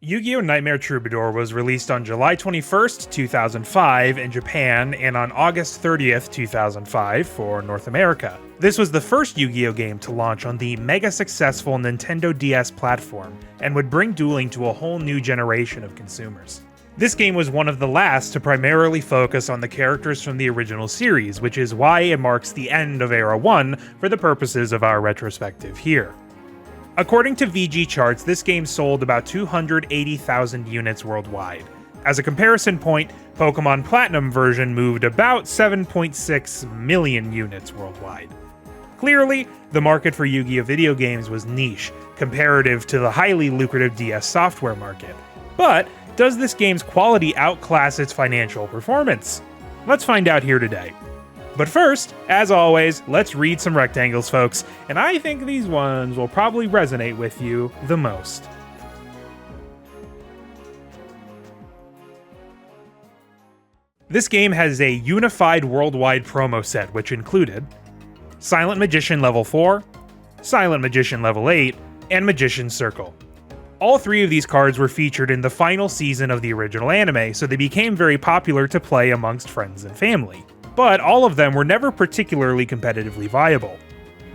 Yu-Gi-Oh! Nightmare Troubadour was released on July 21st, 2005 in Japan and on August 30th, 2005 for North America. This was the first Yu-Gi-Oh! Game to launch on the mega successful Nintendo DS platform and would bring dueling to a whole new generation of consumers. This game was one of the last to primarily focus on the characters from the original series, which is why it marks the end of Era 1 for the purposes of our retrospective here. According to VG charts, this game sold about 280,000 units worldwide. As a comparison point, Pokemon Platinum version moved about 7.6 million units worldwide. Clearly, the market for Yu-Gi-Oh! Video games was niche, comparative to the highly lucrative DS software market. But does this game's quality outclass its financial performance? Let's find out here today. But first, as always, let's read some rectangles, folks, and I think these ones will probably resonate with you the most. This game has a unified worldwide promo set, which included Silent Magician Level 4, Silent Magician Level 8, and Magician Circle. All three of these cards were featured in the final season of the original anime, so they became very popular to play amongst friends and family. But all of them were never particularly competitively viable.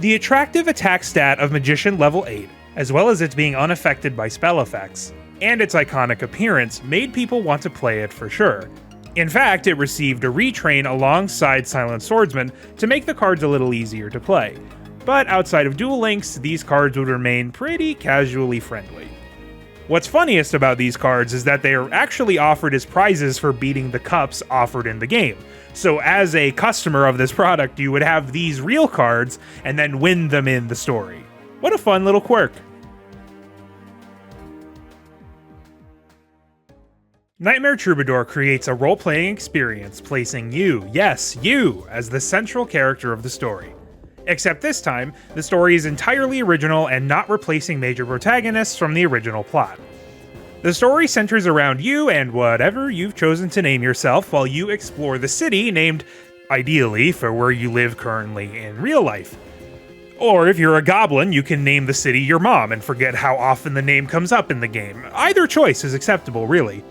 The attractive attack stat of Magician Level 8, as well as its being unaffected by spell effects, and its iconic appearance made people want to play it for sure. In fact, it received a retrain alongside Silent Swordsman to make the cards a little easier to play. But outside of Duel Links, these cards would remain pretty casually friendly. What's funniest about these cards is that they are actually offered as prizes for beating the cups offered in the game. So as a customer of this product, you would have these real cards and then win them in the story. What a fun little quirk. Nightmare Troubadour creates a role-playing experience placing you, yes, you, as the central character of the story. Except this time, the story is entirely original and not replacing major protagonists from the original plot. The story centers around you and whatever you've chosen to name yourself while you explore the city named, ideally, for where you live currently in real life. Or if you're a goblin, you can name the city your mom and forget how often the name comes up in the game. Either choice is acceptable, really.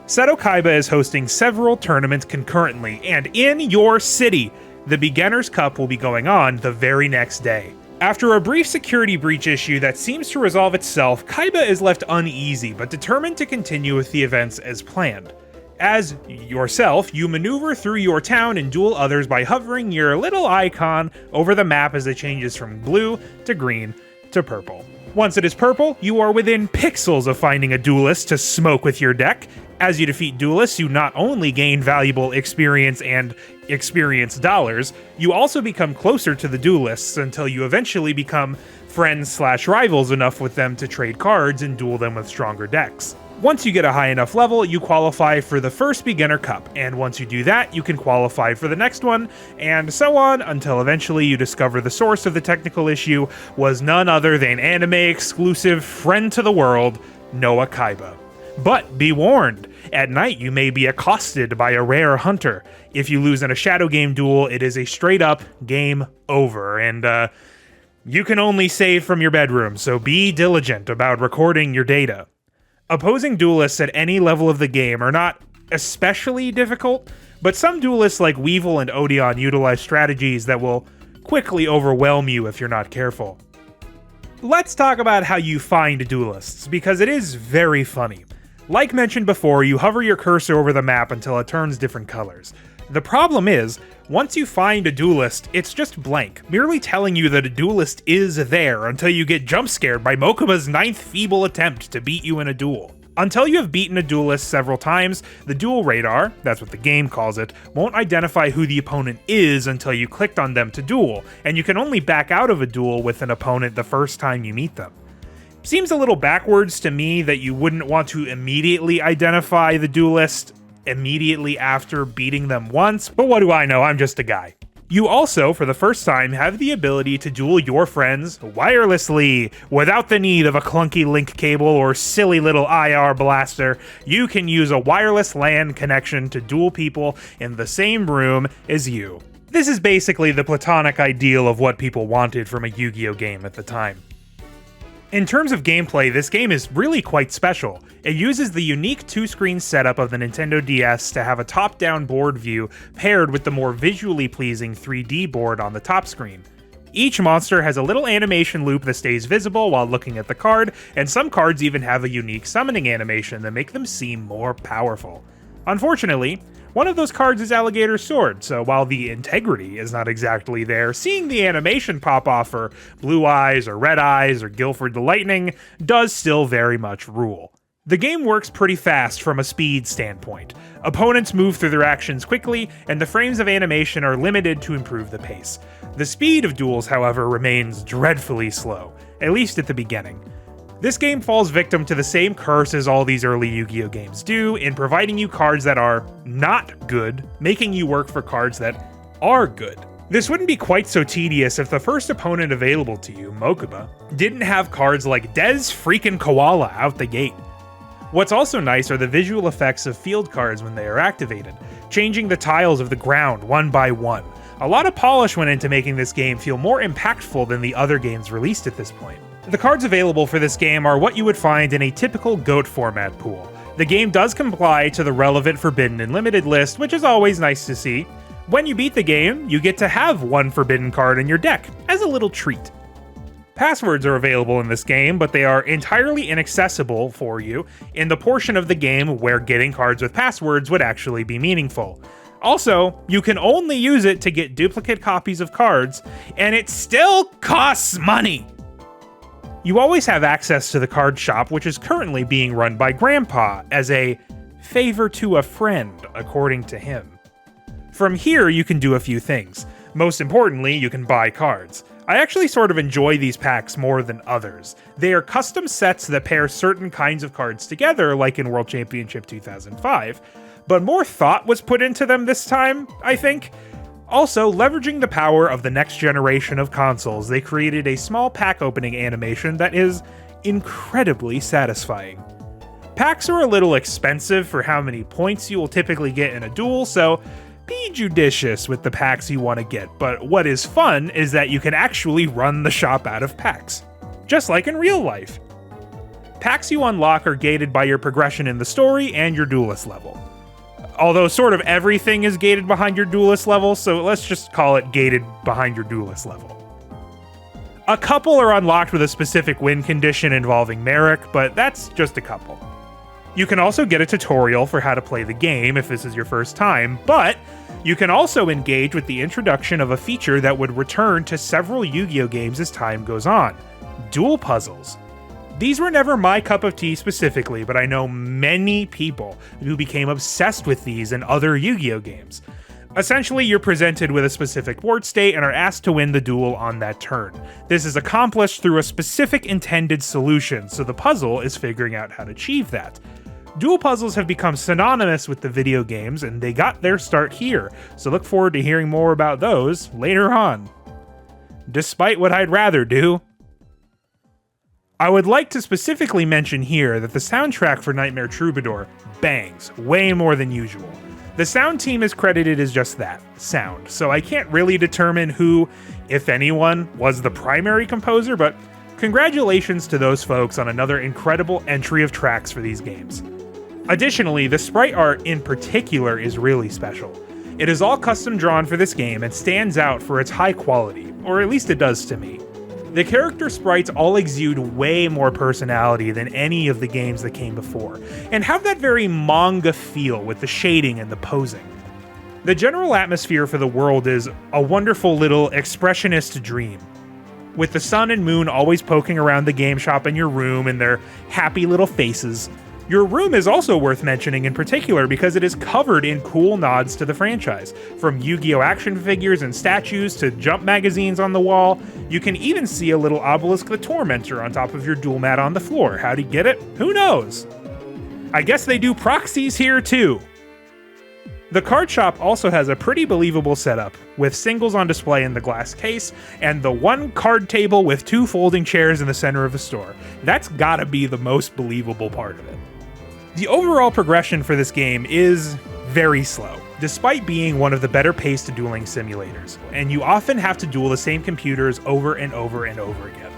Seto Kaiba is hosting several tournaments concurrently, and in your city, the Beginner's Cup will be going on the very next day. After a brief security breach issue that seems to resolve itself, Kaiba is left uneasy but determined to continue with the events as planned. As yourself, you maneuver through your town and duel others by hovering your little icon over the map as it changes from blue to green to purple. Once it is purple, you are within pixels of finding a duelist to smoke with your deck. As you defeat duelists, you not only gain valuable experience and experience dollars, you also become closer to the duelists until you eventually become friends/rivals enough with them to trade cards and duel them with stronger decks. Once you get a high enough level, you qualify for the first Beginner Cup, and once you do that, you can qualify for the next one, and so on until eventually you discover the source of the technical issue was none other than anime-exclusive friend to the world, Noah Kaiba. But be warned, at night you may be accosted by a rare hunter. If you lose in a Shadow Game duel, it is a straight-up game over, and you can only save from your bedroom, so be diligent about recording your data. Opposing duelists at any level of the game are not especially difficult, but some duelists like Weevil and Odeon utilize strategies that will quickly overwhelm you if you're not careful. Let's talk about how you find duelists, because it is very funny. Like mentioned before, you hover your cursor over the map until it turns different colors. The problem is, once you find a duelist, it's just blank, merely telling you that a duelist is there until you get jump scared by Mokuba's 9th feeble attempt to beat you in a duel. Until you have beaten a duelist several times, the duel radar, that's what the game calls it, won't identify who the opponent is until you clicked on them to duel, and you can only back out of a duel with an opponent the first time you meet them. Seems a little backwards to me that you wouldn't want to immediately identify the duelist immediately after beating them once, but what do I know, I'm just a guy. You also, for the first time, have the ability to duel your friends wirelessly, without the need of a clunky link cable or silly little IR blaster. You can use a wireless LAN connection to duel people in the same room as you. This is basically the platonic ideal of what people wanted from a Yu-Gi-Oh game at the time. In terms of gameplay, this game is really quite special. It uses the unique two-screen setup of the Nintendo DS to have a top-down board view paired with the more visually pleasing 3D board on the top screen. Each monster has a little animation loop that stays visible while looking at the card, and some cards even have a unique summoning animation that make them seem more powerful. Unfortunately, one of those cards is Alligator's Sword, so while the integrity is not exactly there, seeing the animation pop off for Blue Eyes or Red Eyes or Guilford the Lightning does still very much rule. The game works pretty fast from a speed standpoint. Opponents move through their actions quickly, and the frames of animation are limited to improve the pace. The speed of duels, however, remains dreadfully slow, at least at the beginning. This game falls victim to the same curse as all these early Yu-Gi-Oh games do, in providing you cards that are not good, making you work for cards that are good. This wouldn't be quite so tedious if the first opponent available to you, Mokuba, didn't have cards like Dez freaking Koala out the gate. What's also nice are the visual effects of field cards when they are activated, changing the tiles of the ground one by one. A lot of polish went into making this game feel more impactful than the other games released at this point. The cards available for this game are what you would find in a typical GOAT format pool. The game does comply to the relevant Forbidden and Limited list, which is always nice to see. When you beat the game, you get to have one Forbidden card in your deck, as a little treat. Passwords are available in this game, but they are entirely inaccessible for you in the portion of the game where getting cards with passwords would actually be meaningful. Also, you can only use it to get duplicate copies of cards, and it still costs money! You always have access to the card shop, which is currently being run by Grandpa as a favor to a friend, according to him. From here, you can do a few things. Most importantly, you can buy cards. I actually sort of enjoy these packs more than others. They are custom sets that pair certain kinds of cards together, like in World Championship 2005, but more thought was put into them this time, I think. Also, leveraging the power of the next generation of consoles, they created a small pack opening animation that is incredibly satisfying. Packs are a little expensive for how many points you will typically get in a duel, so be judicious with the packs you want to get, but what is fun is that you can actually run the shop out of packs, just like in real life. Packs you unlock are gated by your progression in the story and your duelist level. Although sort of everything is gated behind your duelist level, so let's just call it gated behind your duelist level. A couple are unlocked with a specific win condition involving Merrick, but that's just a couple. You can also get a tutorial for how to play the game if this is your first time, but you can also engage with the introduction of a feature that would return to several Yu-Gi-Oh games as time goes on: duel puzzles. These were never my cup of tea specifically, but I know many people who became obsessed with these and other Yu-Gi-Oh games. Essentially, you're presented with a specific board state and are asked to win the duel on that turn. This is accomplished through a specific intended solution, so the puzzle is figuring out how to achieve that. Duel puzzles have become synonymous with the video games, and they got their start here, so look forward to hearing more about those later on. Despite what I'd rather do. I would like to specifically mention here that the soundtrack for Nightmare Troubadour bangs way more than usual. The sound team is credited as just that, sound, so I can't really determine who, if anyone, was the primary composer, but congratulations to those folks on another incredible entry of tracks for these games. Additionally, the sprite art in particular is really special. It is all custom drawn for this game and stands out for its high quality, or at least it does to me. The character sprites all exude way more personality than any of the games that came before, and have that very manga feel with the shading and the posing. The general atmosphere for the world is a wonderful little expressionist dream, with the sun and moon always poking around the game shop in your room and their happy little faces. Your room is also worth mentioning in particular because it is covered in cool nods to the franchise. From Yu-Gi-Oh! Action figures and statues to Jump magazines on the wall, you can even see a little Obelisk the Tormentor on top of your duel mat on the floor. How'd he get it? Who knows? I guess they do proxies here too. The card shop also has a pretty believable setup, with singles on display in the glass case, and the one card table with two folding chairs in the center of the store. That's gotta be the most believable part of it. The overall progression for this game is very slow, despite being one of the better paced dueling simulators, and you often have to duel the same computers over and over and over again.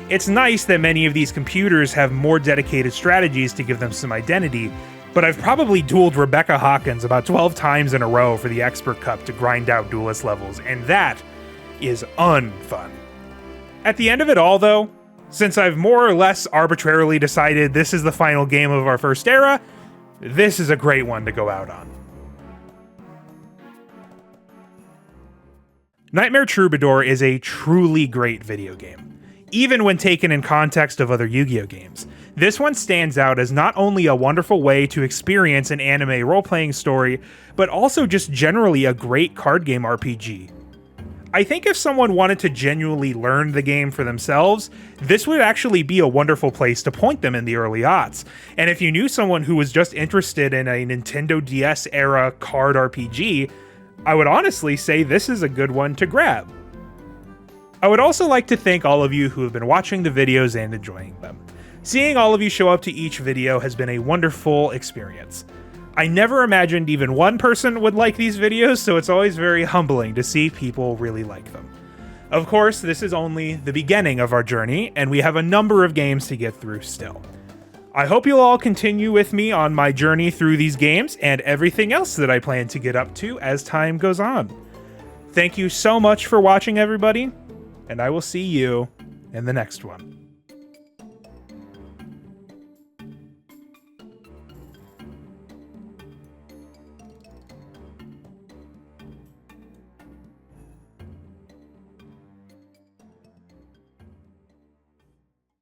It's nice that many of these computers have more dedicated strategies to give them some identity, but I've probably dueled Rebecca Hawkins about 12 times in a row for the Expert Cup to grind out duelist levels, and that is unfun. At the end of it all, though, since I've more or less arbitrarily decided this is the final game of our first era, this is a great one to go out on. Nightmare Troubadour is a truly great video game, even when taken in context of other Yu-Gi-Oh games. This one stands out as not only a wonderful way to experience an anime role-playing story, but also just generally a great card game RPG. I think if someone wanted to genuinely learn the game for themselves, this would actually be a wonderful place to point them in the early aughts. And if you knew someone who was just interested in a Nintendo DS era card RPG, I would honestly say this is a good one to grab. I would also like to thank all of you who have been watching the videos and enjoying them. Seeing all of you show up to each video has been a wonderful experience. I never imagined even one person would like these videos, so it's always very humbling to see people really like them. Of course, this is only the beginning of our journey, and we have a number of games to get through still. I hope you'll all continue with me on my journey through these games and everything else that I plan to get up to as time goes on. Thank you so much for watching, everybody, and I will see you in the next one.